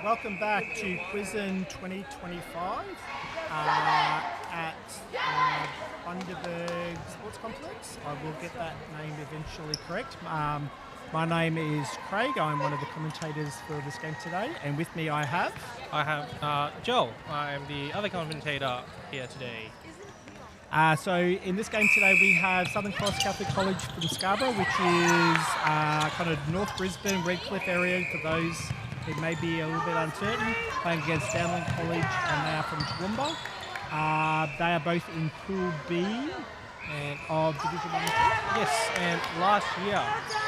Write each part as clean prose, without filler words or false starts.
Welcome back to QISSN 2025 at Bundaberg Sports Complex. I will get that name eventually correct. My name is Craig. I'm one of the commentators for this game today, and with me I have Joel. I am the other commentator here today. So in this game today we have Southern Cross Catholic College from Scarborough, which is kind of North Brisbane, Redcliffe area for those who may be a little bit uncertain, playing against Downland College and they are from Toowoomba. They are both in Pool B And of Division 1 and 2. yes, and last year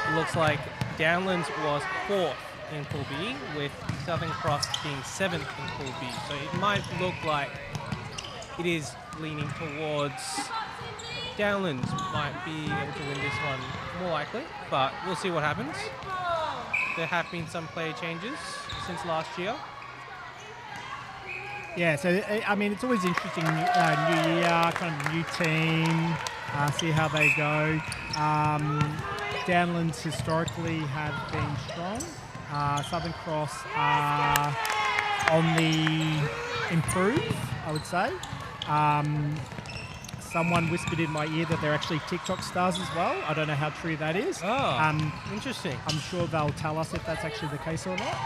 it looks like Downlands was 4th in Pool B, with Southern Cross being 7th in Pool B. So it might look like it is leaning towards Downlands might be able to win this one more likely, but we'll see what happens. There have been some player changes since last year. Yeah, so I mean, it's always interesting. New year, kind of new team, see how they go. Downlands historically have been strong. Southern Cross are on the improve, I would say. Someone whispered in my ear that they're actually TikTok stars as well. I don't know how true that is. Interesting. I'm sure they'll tell us if that's actually the case or not.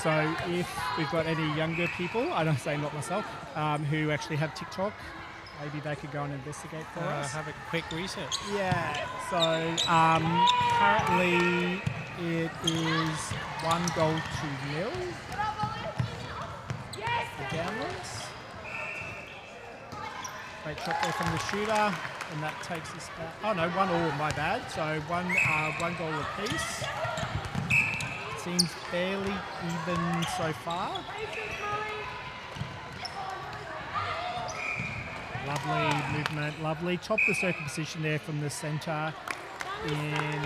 So if we've got any younger people, I don't say not myself, who actually have TikTok, maybe they could go and investigate for us. Have a quick research. Yeah, so currently it is 1-0 for Downlands. Great shot there from the shooter, and that takes us back. Oh no, 1-1, my bad. So one goal apiece. Seems fairly even so far. Lovely movement, lovely. Top of the circle position there from the centre in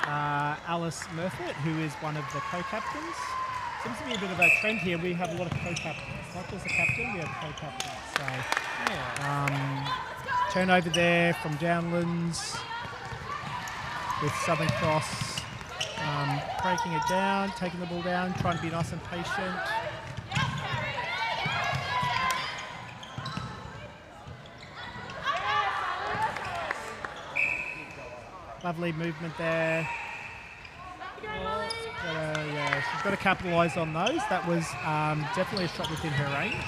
Alice Murfitt, who is one of the co-captains. Seems to be a bit of a trend here. We have a lot of co-captains. Not just the captain, we have co-captains. So, turnover there from Downlands with Southern Cross breaking it down, taking the ball down, trying to be nice and patient. Lovely movement there. She's got to capitalise on those. That was definitely a shot within her range.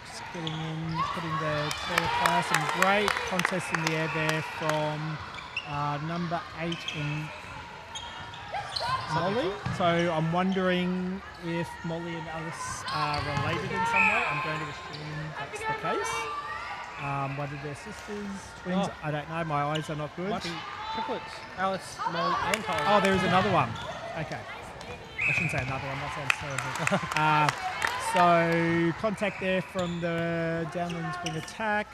Just getting in, putting the tail pass. Some great contest in the air there from number 8 in Molly. So I'm wondering if Molly and Alice are related in some way. I'm going to assume that's the case. Whether they're sisters, twins, I don't know. My eyes are not good. Might be triplets. Alice, Molly, and Tyler. Oh, there is another one. Okay. I shouldn't say another one. That sounds terrible. So contact there from the Downlands wing attack.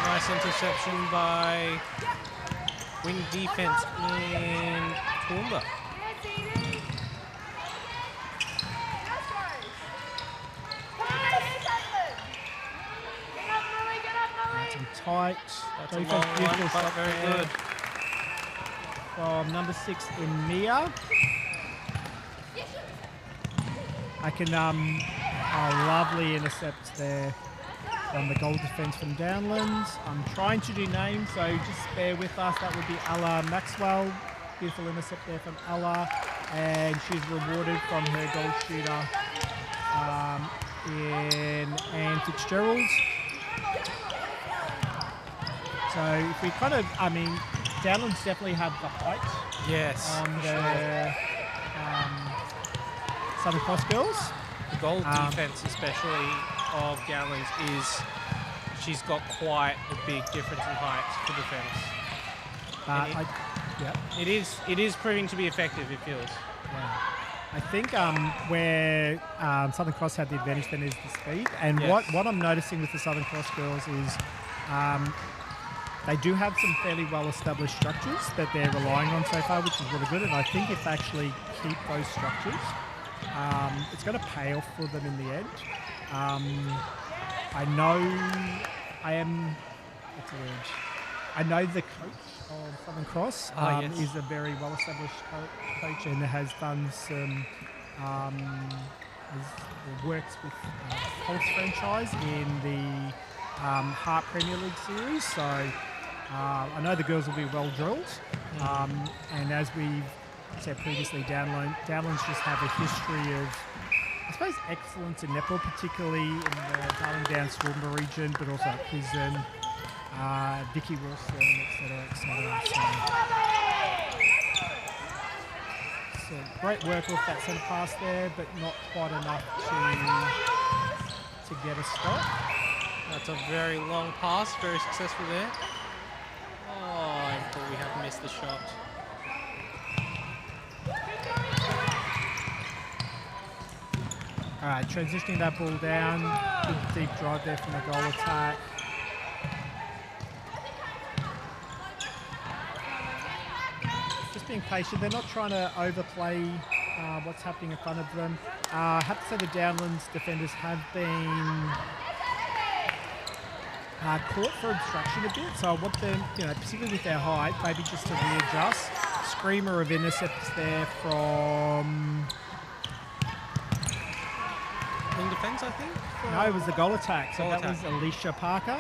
Nice interception by wing defense in Toowoomba. Tight. That's a long one, but very good. From number 6 in Mia. I can, lovely intercept there from the goal defence from Downlands. I'm trying to do names, so just bear with us. That would be Ella Maxwell. Beautiful intercept there from Ella. And she's rewarded from her goal shooter in Anne Fitzgerald. So if we kind of, Downlands definitely have the height on the Southern Cross girls. The goal defense, especially of Downlands, is she's got quite a big difference in height for defence. It is proving to be effective, it feels. Yeah. I think where Southern Cross had the advantage then is the speed. And what I'm noticing with the Southern Cross girls is they do have some fairly well-established structures that they're relying on so far, which is really good. And I think if they actually keep those structures, it's going to pay off for them in the end. I know what's the word? I know the coach of Southern Cross Yes. is a very well-established coach and has done some works with Pulse franchise in the Hart Premier League series. So I know the girls will be well drilled. And as we've said previously, Downlands just have a history of, I suppose, excellence in netball, particularly in the Darling Downs Toowoomba region, but also at QISSN, Vicky Wilson, etc. So great work off that centre pass there, but not quite enough to get a stop. That's a very long pass, very successful there. Oh, I thought we have missed the shot. All right, transitioning that ball down. Good deep drive there from the goal attack. Just being patient. They're not trying to overplay what's happening in front of them. I have to say the Downlands defenders have been caught for obstruction a bit. So I want them, particularly with their height, maybe just to readjust. Screamer of intercepts there from... In defence, I think? No, it was the goal attack. So Goal that attack. was Alicia Parker.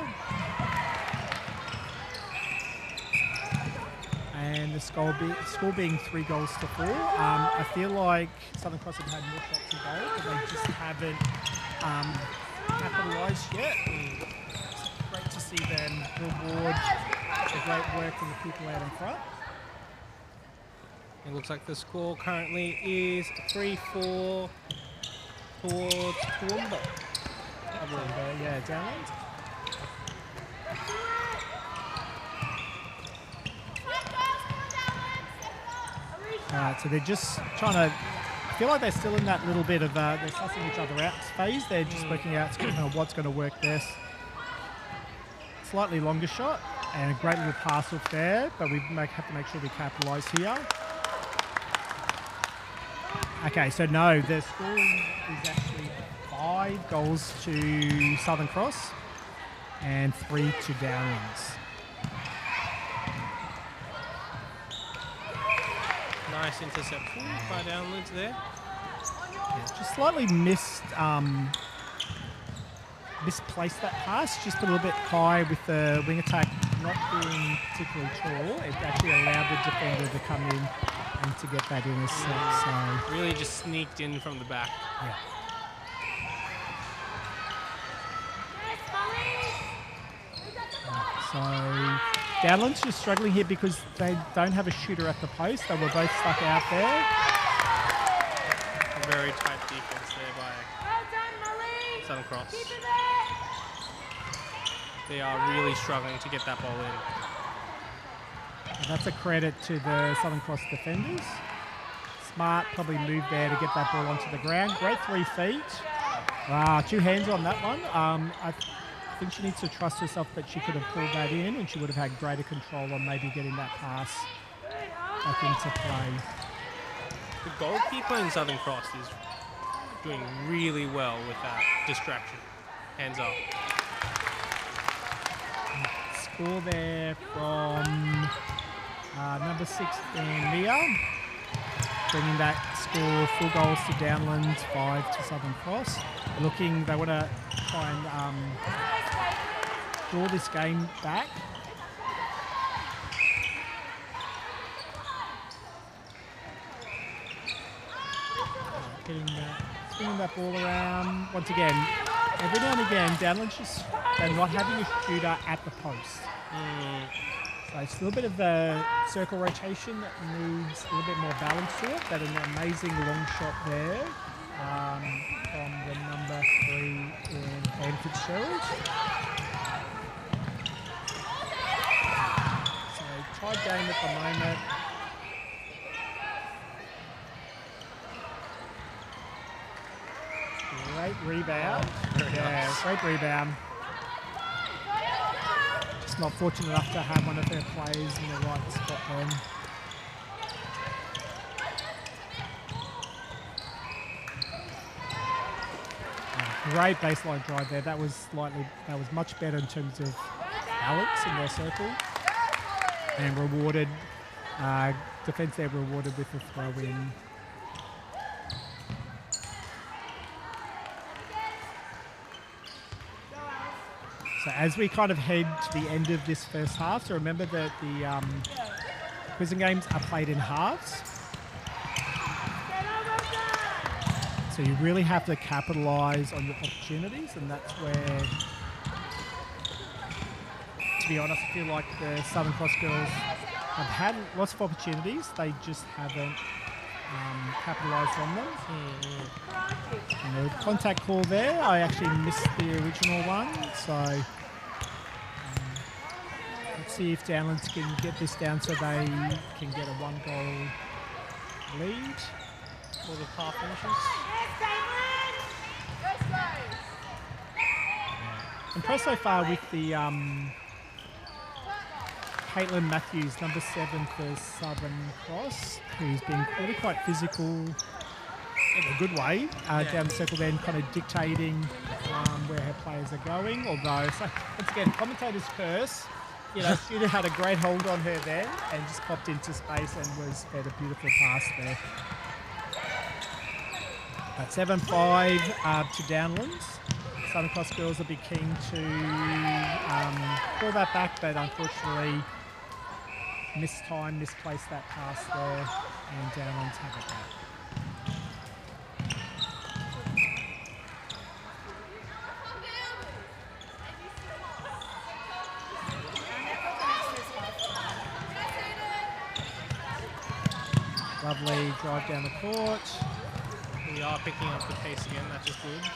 And the score being 3 goals to 4. I feel like Southern Cross have had more shots on goal, but they just haven't capitalised yet. It's great to see them reward the great work from the people out in front. It looks like the score currently is 3-4 towards Toowoomba. Yeah, Downlands. So they're just trying to, I feel like they're still in that little bit of, they're sussing each other out phase. They're just working out what's going to work best. Slightly longer shot and a great little pass off there, but we have to make sure we capitalise here. Okay, so no, the score is actually 5 goals to Southern Cross and 3 to Downlands. Nice interception by Downlands there. Yeah, just slightly misplaced that pass, just a little bit high with the wing attack not being particularly tall. It actually allowed the defender to come in and to get that intercept. So Really just sneaked in from the back. yeah. So Downlands just struggling here because they don't have a shooter at the post. They were both stuck out there. A very tight defense there by Southern Cross. They are really struggling to get that ball in. And that's a credit to the Southern Cross defenders. Smart probably moved there to get that ball onto the ground. Great 3 feet. 2 hands on that one. I think she needs to trust herself that she could have pulled that in and she would have had greater control on maybe getting that pass back into play. The goalkeeper in Southern Cross is doing really well with that distraction. Hands up. Score there from number 6 Mia, bringing that score 4 goals to Downlands, 5 to Southern Cross. They want to try and draw this game back. Spinning that ball around once again. Every now and again, Downlands they're not having a shooter at the post. So it's a little bit of a circle rotation that needs a little bit more balance to it. But an amazing long shot there from the number 3 in Anne Fitzgerald. So tied game at the moment. Great rebound. Great rebound. Just not fortunate enough to have one of their players in the right spot then. Great baseline drive there. That was much better in terms of balance in their circle, and rewarded defense there rewarded with a throw in. So as we kind of head to the end of this first half, so remember that the QISSN games are played in halves. So you really have to capitalise on your opportunities, and that's where, to be honest, I feel like the Southern Cross girls have had lots of opportunities. They just haven't capitalised on them. And the contact call there, I actually missed the original one. So let's see if Downlands can get this down so they can get a 1-goal lead. For the half finishes. Impressed so far with the Caitlin Matthews, number 7 for Southern Cross, who's been really quite physical in a good way down the circle, then kind of dictating where her players are going. Although, so once again, commentator's curse. You know, Student had a great hold on her then and just popped into space and had a beautiful pass there. At 7-5 to Downlands. Southern Cross girls will be keen to pull that back, but unfortunately misplaced that pass there, and Downlands have it back. Lovely drive down the court. We are picking up the pace again, that's just good.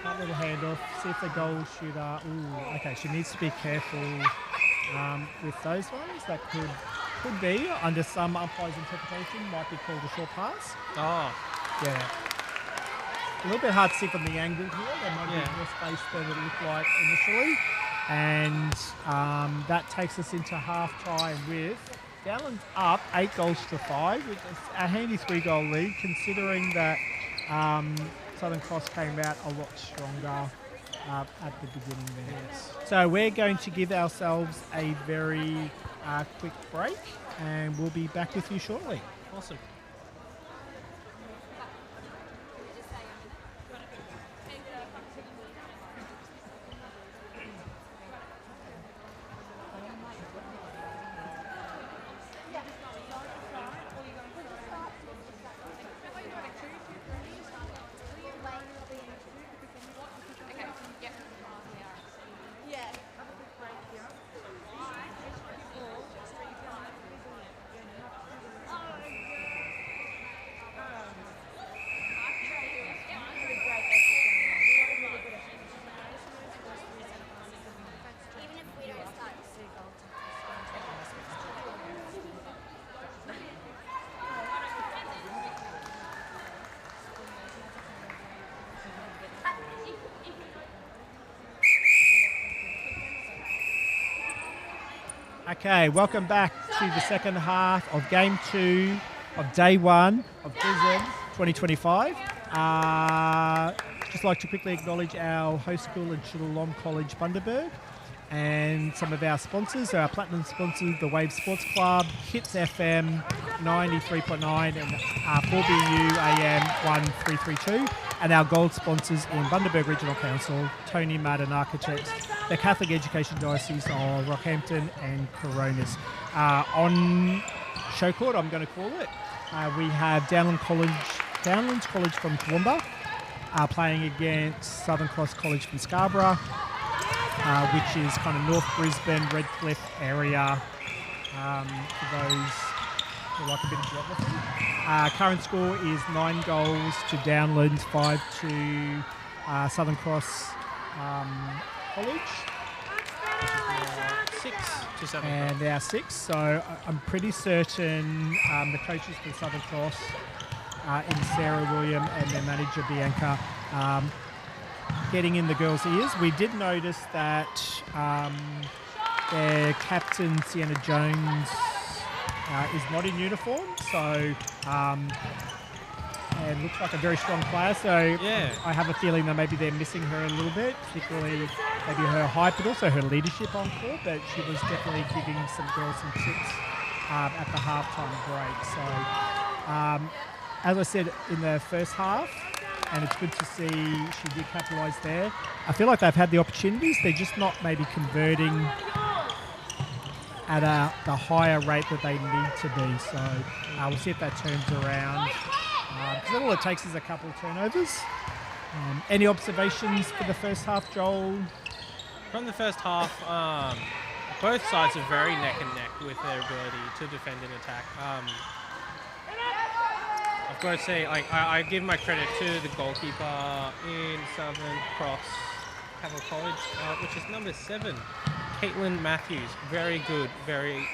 Smart little handoff. See if the goal shooter. Ooh, okay. She needs to be careful with those ones. That could be, under some umpires' interpretation, might be called a short pass. Oh. Yeah. A little bit hard to see from the angle here. There might be more space than it looked like initially. And that takes us into half-time with Downlands up 8-5, which is a handy 3-goal lead, considering that Southern Cross came out a lot stronger at the beginning there. Yes. So we're going to give ourselves a very quick break, and we'll be back with you shortly. Awesome. Okay, welcome back to the second half of Game 2 of Day 1 of QISSN 2025. Just like to quickly acknowledge our host school and Shalom College Bundaberg and some of our sponsors, our platinum sponsors, the Wave Sports Club, Hits FM 93.9 and 4BU AM 1332, and our gold sponsors in Bundaberg Regional Council, Tony Madden Architects, the Catholic Education Diocese of Rockhampton and Coronas. On show court, I'm going to call it, we have Downlands College from Toowoomba playing against Southern Cross College from Scarborough, which is kind of North Brisbane, Redcliffe area, for those who like a bit of geography. Current score is 9 goals to Downlands, 5 to Southern Cross College. 6 to 7. And they are 6, so I'm pretty certain the coaches for Southern Cross in Sarah William and their manager Bianca getting in the girls' ears. We did notice that their captain Sienna Jones is not in uniform, so and looks like a very strong player. So Yeah. I have a feeling that maybe they're missing her a little bit, particularly maybe her height, but also her leadership on court. But she was definitely giving some girls some tips at the halftime break. So as I said in the first half, and it's good to see she did capitalise there. I feel like they've had the opportunities. They're just not maybe converting at the higher rate that they need to be. So we'll see if that turns around. Because all it takes is a couple of turnovers. Any observations for the first half, Joel? From the first half, both sides are very neck and neck with their ability to defend and attack. I've got to say, I give my credit to the goalkeeper in Southern Cross Capital College, which is number 7, Caitlin Matthews. Very good, very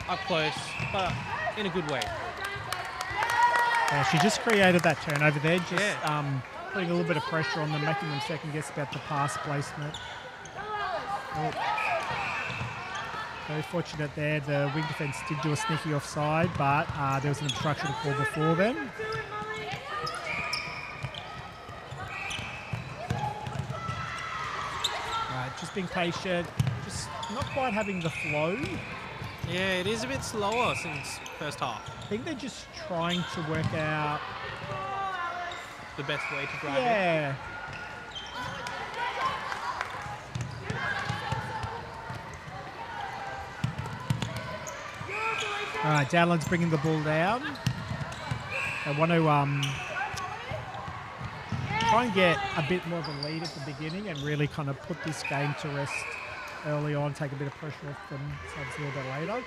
up close, but in a good way. She just created that turnover there, just putting a little bit of pressure on them, making them second guess about the pass placement. Oh. Very fortunate there. The wing defence did do a sneaky offside, but there was an obstruction call before then. Just being patient, just not quite having the flow. Yeah, it is a bit slower since first half. I think they're just trying to work out the best way to drive it. All right, Downland's bringing the ball down. They want to try and get a bit more of a lead at the beginning and really kind of put this game to rest early on, take a bit of pressure off them a little bit later.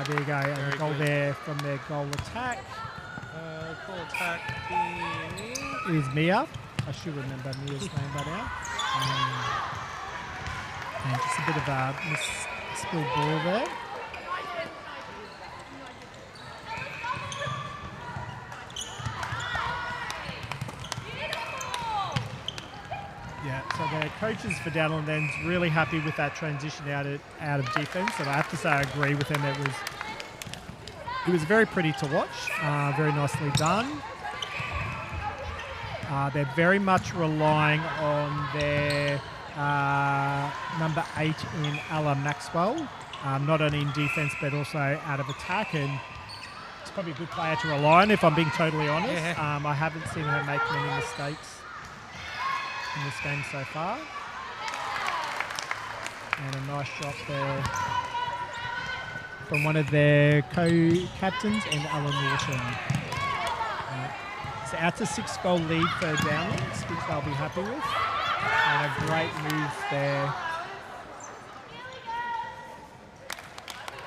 There you go, and a goal there from their goal attack. Goal attack is Mia. I should remember Mia's name by now. And just a bit of a misspilled ball there. Yeah, so the coaches for Downland then's really happy with that transition out of defence, and I have to say I agree with them. It was very pretty to watch, very nicely done. They're very much relying on their number 8 in Ella Maxwell, not only in defence but also out of attack, and it's probably a good player to rely on if I'm being totally honest. Yeah. I haven't seen her make many mistakes in this game so far. And a nice shot there from one of their co-captains and Alan Norton. So out to 6-goal lead for Downlands, which they'll be happy with. And a great move there.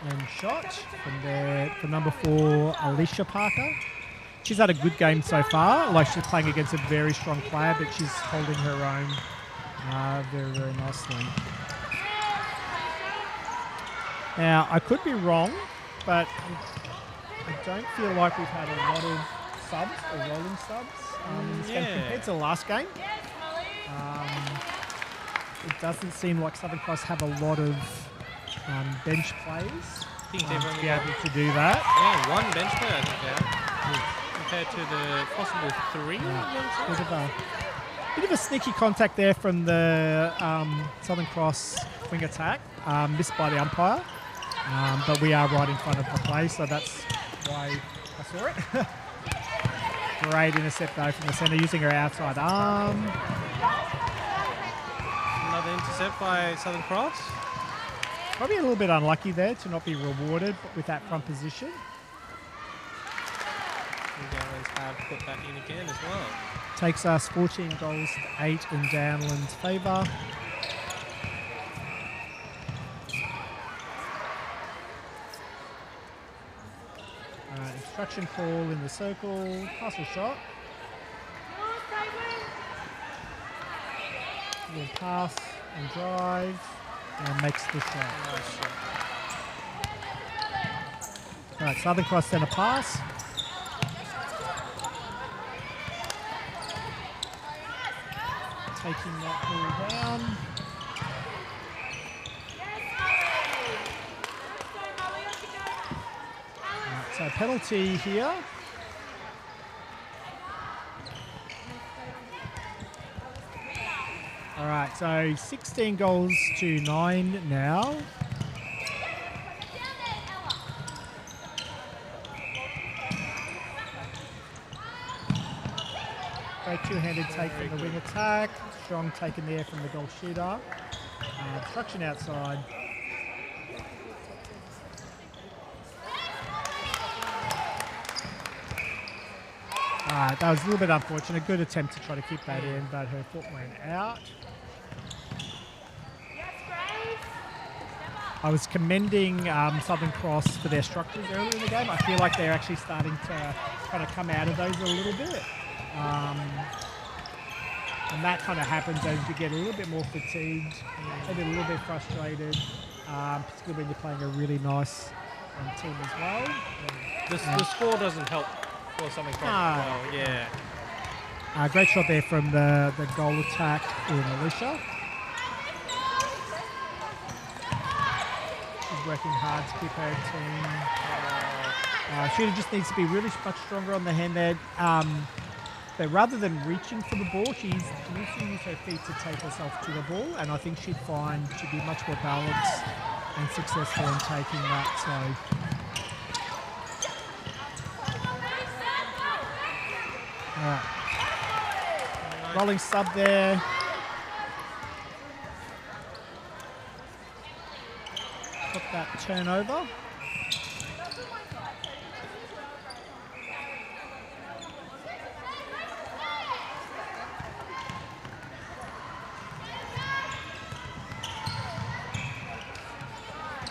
And shot from number 4, Alicia Parker. She's had a good game so far. Like, she's playing against a very strong player, but she's holding her own very, very nicely. Now, I could be wrong, but I don't feel like we've had a lot of subs or rolling subs in this game compared to the last game. It doesn't seem like Southern Cross have a lot of bench players I think they've to be able to do that. Yeah, one bench player I think they have. Compared to the possible 3. Bit of a sneaky contact there from the Southern Cross wing attack, missed by the umpire, but we are right in front of the play, so that's why I saw it. Great intercept though from the centre, using her outside arm. Another intercept by Southern Cross. Probably a little bit unlucky there to not be rewarded with that front position. The Downlands have put that in again as well. Takes us 14 goals to 8 in Downland's favour. Instruction call in the circle, pass or shot. Will pass and drive and makes the shot. Nice shot. All right, Southern Cross centre pass. Taking that ball down. So penalty here. All right, so 16 goals to 9 now. Great two-handed take from the wing attack. Strong take in there from the goal shooter. Obstruction outside. That was a little bit unfortunate. Good attempt to try to keep that in, but her foot went out. I was commending Southern Cross for their structures earlier in the game. I feel like they're actually starting to kind of come out of those a little bit. And that kind of happens as you get a little bit more fatigued, maybe a little bit frustrated, particularly when you're playing a really nice team as well. The score doesn't help for Southern Cross as well, yeah. Great shot there from the goal attack in Alicia. She's working hard to keep her team. Shooter just needs to be really much stronger on the hand there. But rather than reaching for the ball, she needs to use her feet to take herself to the ball, and I think she'd find she'd be much more balanced and successful in taking that. So. All right. Rolling sub there. Put that turnover.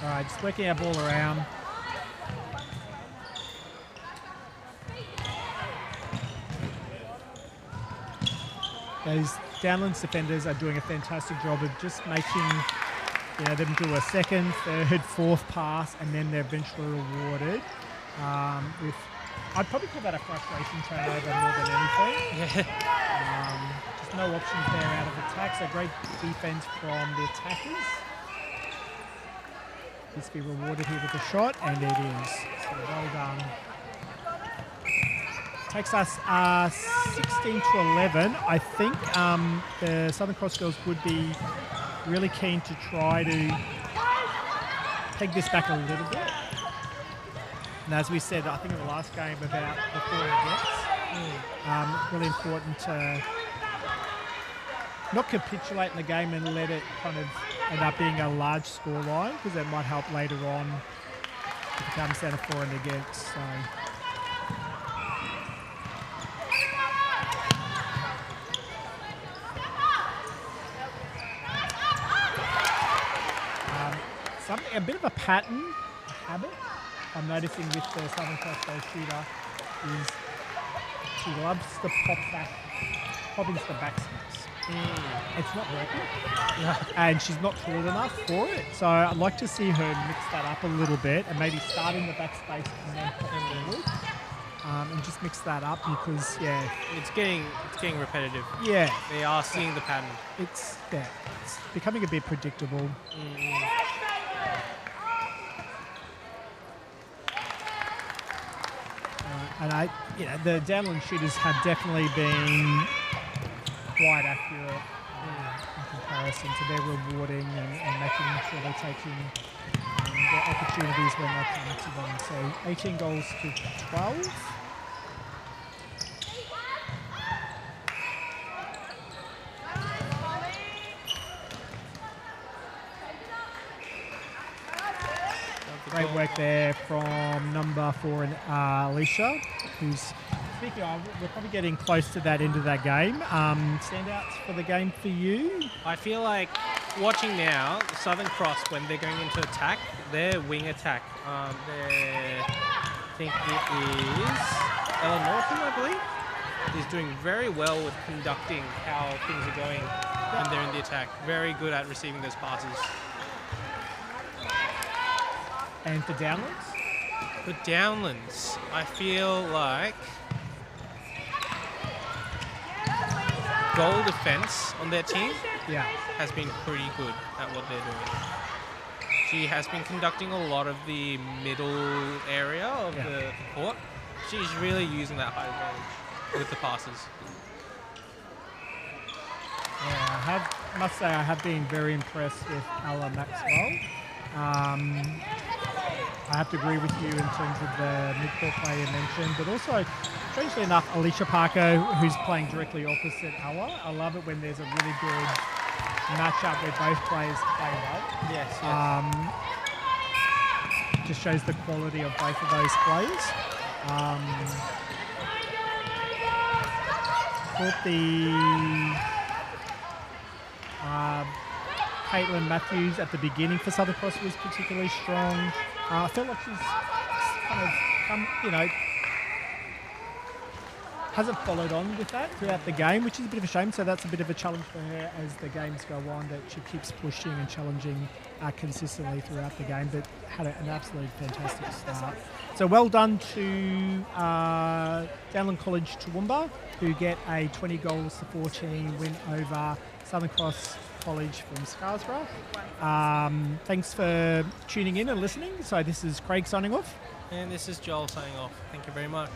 All right, just working our ball around. Those Downlands defenders are doing a fantastic job of just making them do a second, third, fourth pass, and then they're eventually rewarded with, I'd probably call that a frustration turnover more than anything. Just no options there out of attack, so great defense from the attackers. Needs to be rewarded here with a shot, and it is. So well done. Takes us 16 to 11. I think the Southern Cross girls would be really keen to try to take this back a little bit. And as we said, I think in the last game about the 4 against, really important to not capitulate in the game and let it kind of end up being a large score line, because that might help later on if it comes down to 4 and against. So. A bit of a pattern, a habit, I'm noticing with the Southern Cross goal shooter is she loves to pop into the back space. It's not working, and she's not tall enough for it. So I'd like to see her mix that up a little bit and maybe start in the back space and then pop forward, and just mix that up because it's getting repetitive. Yeah, they are seeing the pattern. It's becoming a bit predictable. And the downland shooters have definitely been quite accurate in comparison to their rewarding and making sure they're taking their opportunities when they come to them. So 18 goals to 12. Great work there from number 4, Alicia, who's, speaking of, we're probably getting close to that end of that game. Standouts for the game for you? I feel like watching now, Southern Cross, when they're going into attack, their wing attack, I think it is Ella Norton, I believe, is doing very well with conducting how things are going when they're in the attack. Very good at receiving those passes. And for Downlands? For Downlands, I feel like goal defense on their team has been pretty good at what they're doing. She has been conducting a lot of the middle area of the court. She's really using that high range with the passes. Yeah, must say I have been very impressed with Ella Maxwell. I have to agree with you in terms of the mid-court play you mentioned, but also, strangely enough, Alicia Parker, who's playing directly opposite Ella. I love it when there's a really good matchup where both players play well. Yes. Just shows the quality of both of those players. Thought the Caitlin Matthews at the beginning for Southern Cross was particularly strong. I felt like she's kind of hasn't followed on with that throughout the game, which is a bit of a shame. So that's a bit of a challenge for her as the games go on, that she keeps pushing and challenging consistently throughout the game, but had an absolutely fantastic start. So well done to Downland College Toowoomba, who get a 20 goals to 14 win over Southern Cross College from Scarborough. Thanks for tuning in and listening. So this is Craig signing off. And this is Joel signing off. Thank you very much.